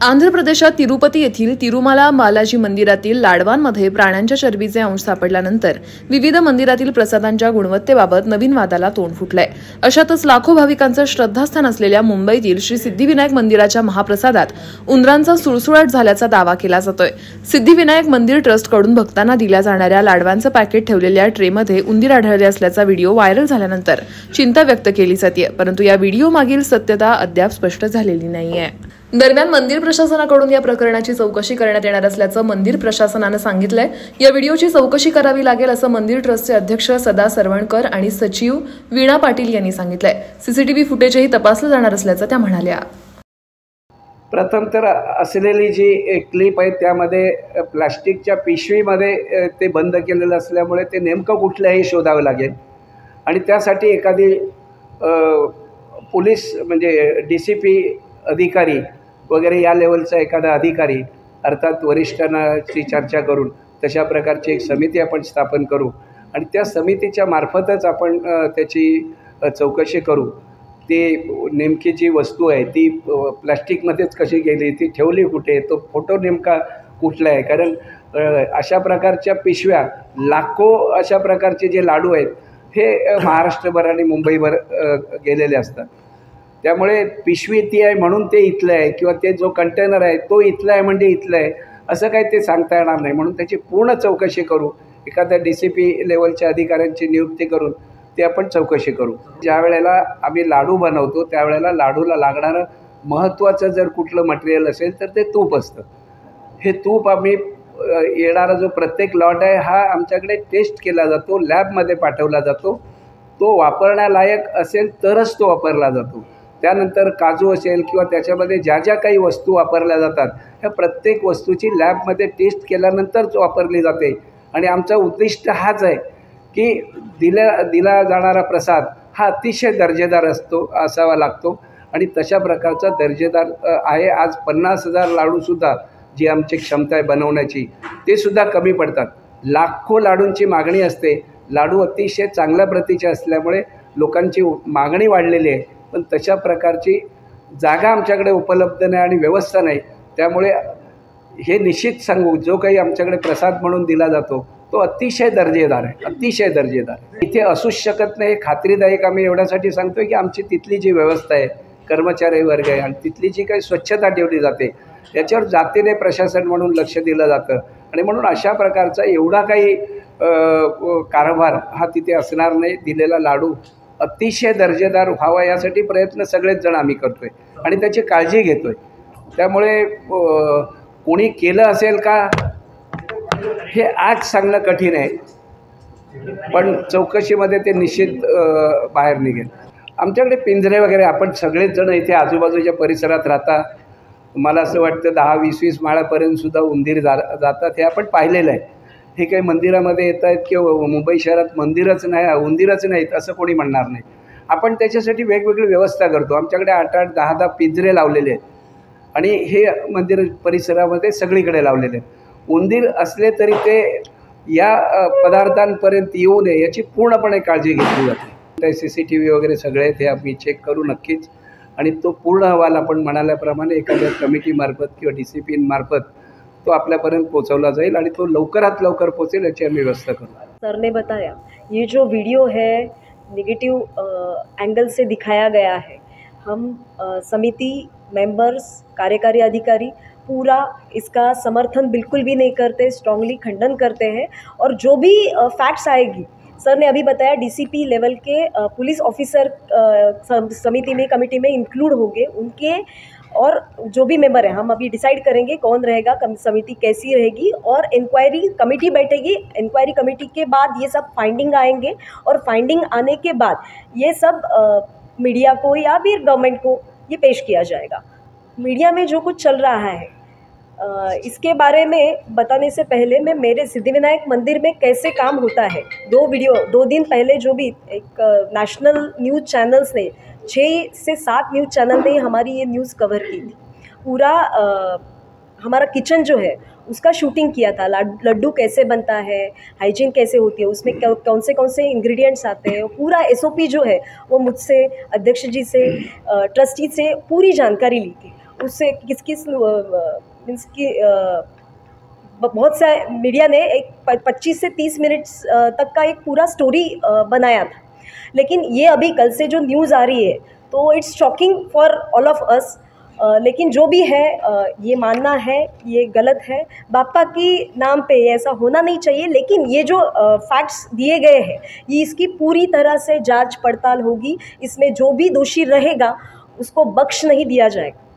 आंध्र प्रदेशात तिरुपती येथील तिरुमाला बालाजी मंदिरातील लाडवांमध्ये प्राण्यांच्या चरबीचे अंश सापडल्यानंतर विविध मंदिरातील प्रसादांच्या गुणवत्तेबाबत नवीन वादाला तोंड फुटलंय। अशातच लाखो भाविकांचं श्रद्धास्थान असलेल्या मुंबईतील श्री सिद्धिविनायक मंदिराच्या महाप्रसादात उंदरांचा सुळसुळाट झाल्याचा दावा केला जातोय। सिद्धिविनायक मंदिर ट्रस्टकडून भक्तांना दिल्या जाणाऱ्या लाडवांचं पॅकेट ठेवलेल्या ट्रेमध्ये उंदीर आढळले असल्याचा व्हिडिओ व्हायरल झाल्यानंतर चिंता व्यक्त केली जाते, परंतु या व्हिडिओ मागील सत्यता अद्याप स्पष्ट झालेली नाहीये। दरम्यान मंदिर प्रशासनाकडून या प्रकरणाची चौकशी करण्यात येणार असल्याचं मंदिर प्रशासनानं सांगितलंय। या व्हिडिओची चौकशी करावी लागेल असं मंदिर ट्रस्टचे अध्यक्ष सदा सरवणकर आणि सचिव वीणा पाटील यांनी सांगितलंय। सीसीटीव्ही फुटेजही तपासलं जाणार असल्याचं त्या म्हणाल्या। प्रथम तर असलेली जी क्लिप आहे त्यामध्ये प्लास्टिकच्या पिशवीमध्ये ते बंद केलेलं असल्यामुळे ते नेमकं कुठलंही शोधावं लागेल आणि त्यासाठी एखादी पोलीस म्हणजे DCP अधिकारी वगैरे या लेवलचा एखादा अधिकारी अर्थात वरिष्ठांची चर्चा करून तशा प्रकारची एक समिती आपण स्थापन करू आणि त्या समितीच्या मार्फतच आपण त्याची चौकशी करू। ती नेमकी जी वस्तू आहे ती प्लास्टिकमध्येच कशी गेली, ती ठेवली कुठे, तो फोटो नेमका कुठला आहे, कारण अशा प्रकारच्या पिशव्या लाखो अशा प्रकारचे जे लाडू आहेत हे महाराष्ट्रभर आणि मुंबईभर गेलेले असतात। त्यामुळे पिशवी ती आहे म्हणून ते इथलं आहे किंवा ते जो कंटेनर आहे तो इथला आहे म्हणजे इथलं आहे असं काही ते सांगता येणार नाही, म्हणून त्याची पूर्ण चौकशी करू। एखाद्या DCP लेवलच्या अधिकाऱ्यांची नियुक्ती करून ते आपण चौकशी करू। ज्या वेळेला आम्ही लाडू बनवतो त्यावेळेला लाडूला लागणारं महत्त्वाचं जर कुठलं मटेरियल असेल तर ते तूप असतं। हे तूप आम्ही येणारा जो प्रत्येक लॉट आहे हा आमच्याकडे टेस्ट केला जातो, लॅबमध्ये पाठवला जातो, तो वापरण्यालायक असेल तरच तो वापरला जातो। त्यानंतर काजू असेल किंवा त्याच्यामध्ये ज्या ज्या काही वस्तू वापरल्या जातात ह्या प्रत्येक वस्तूची लॅबमध्ये टेस्ट केल्यानंतरच वापरली जाते आणि आमचा उद्दिष्ट हाच आहे की दिला जाणारा प्रसाद हा अतिशय दर्जेदार असावा लागतो आणि तशा प्रकारचा दर्जेदार आहे। आज 50,000 लाडूसुद्धा जी आमची क्षमता आहे बनवण्याची ते सुद्धा कमी पडतात। लाखो लाडूंची मागणी असते, लाडू अतिशय चांगल्या प्रतीचे असल्यामुळे लोकांची मागणी वाढलेली आहे, पण तशा प्रकारची जागा आमच्याकडे उपलब्ध नाही आणि व्यवस्था नाही। त्यामुळे हे निश्चित सांगू, जो काही आमच्याकडे प्रसाद म्हणून दिला जातो तो अतिशय दर्जेदार आहे, अतिशय दर्जेदार इथे असूच शकत नाही। खात्रीदायक आम्ही एवढ्यासाठी सांगतोय की आमची तिथली जी व्यवस्था आहे, कर्मचारी वर्ग आहे आणि तिथली जी काही स्वच्छता ठेवली जाते याच्यावर जातीने प्रशासन म्हणून लक्ष दिलं जातं आणि म्हणून अशा प्रकारचा एवढा काही कारभार हा तिथे असणार नाही। दिलेला लाडू अतिशय दर्जेदार व्हावा यासाठी प्रयत्न सगळेच जण आम्ही करतोय आणि त्याची काळजी घेतोय। त्यामुळे कोणी केलं असेल का हे आज सांगणं कठीण आहे, पण चौकशीमध्ये ते निश्चित बाहेर निघेल। आमच्याकडे पिंजरे वगैरे आपण सगळेच जण इथे आजूबाजूच्या परिसरात राहता, मला असं वाटतं 10-20 माळापर्यंतसुद्धा उंदीर जातात हे आपण पाहिलेलं आहे। हे काही मंदिरामध्ये येत आहेत किंवा मुंबई शहरात उंदीरच नाहीत असं कोणी म्हणणार नाही। आपण त्याच्यासाठी वेगवेगळी व्यवस्था करतो। आमच्याकडे 8-8, 10-10 पिंजरे लावलेले आहेत आणि हे मंदिर परिसरामध्ये सगळीकडे लावलेले आहेत। उंदीर असले तरी ते या पदार्थांपर्यंत येऊ नये याची पूर्णपणे काळजी घेतली जाते। CCTV वगैरे सगळे ते आम्ही चेक करू नक्कीच आणि तो पूर्ण अहवाल आपण म्हणाल्याप्रमाणे एखाद्या कमिटीमार्फत किंवा DCP मार्फत तो आपल्यापर्यंत पोहोचवला जाईल आणि तो लवकरात लवकर पोहोचेल याची आम्ही व्यवस्था करू। सर ने बताया ये जो वीडियो है नेगेटिव एंगल से दिखाया गया है। हम समिति मेंबर्स, कार्यकारी अधिकारी पूरा इसका समर्थन बिल्कुल भी नहीं करते, स्ट्रांगली खंडन करते हैं और जो भी फैक्ट्स आएगी, सर ने अभी बताया DCP लेवल के पुलिस ऑफिसर समिति में, कमेटी में इंक्लूड होंगे, उनके और जो भी मेंबर हैं हम अभी डिसाइड करेंगे कौन रहेगा, समिति कैसी रहेगी और इंक्वायरी कमेटी बैठेगी। इंक्वायरी कमेटी के बाद ये सब फाइंडिंग आएंगे और फाइंडिंग आने के बाद ये सब मीडिया को या फिर गवर्नमेंट को ये पेश किया जाएगा। मीडिया में जो कुछ चल रहा है इसके बारे में बताने से पहले मैं मेरे सिद्धिविनायक मंदिर में कैसे काम होता है 2 दिन पहले जो भी एक नेशनल न्यूज़ चैनल्स ने 6 से 7 न्यूज़ चैनल ने हमारी ये न्यूज़ कवर की थी। पूरा हमारा किचन जो है उसका शूटिंग किया था, लड्डू कैसे बनता है, हाइजीन कैसे होती है, उसमें कौन से इंग्रेडिएंट्स आते हैं, पूरा SOP जो है वो मुझसे, अध्यक्ष जी से, ट्रस्टी से पूरी जानकारी ली थी। उससे किस किस मीन्स की बहुत सा मीडिया ने एक 25 से 30 मिनट्स तक का एक पूरा स्टोरी बनाया था, लेकिन ये अभी कल से जो न्यूज़ आ रही है तो it's shocking for all of us. लेकिन जो भी है ये मानना है ये गलत है, बापा की नाम पे ऐसा होना नहीं चाहिए। लेकिन ये जो फैक्ट्स दिए गए हैं ये इसकी पूरी तरह से जांच पड़ताल होगी, इसमें जो भी दोषी रहेगा उसको बख्श नहीं दिया जाएगा।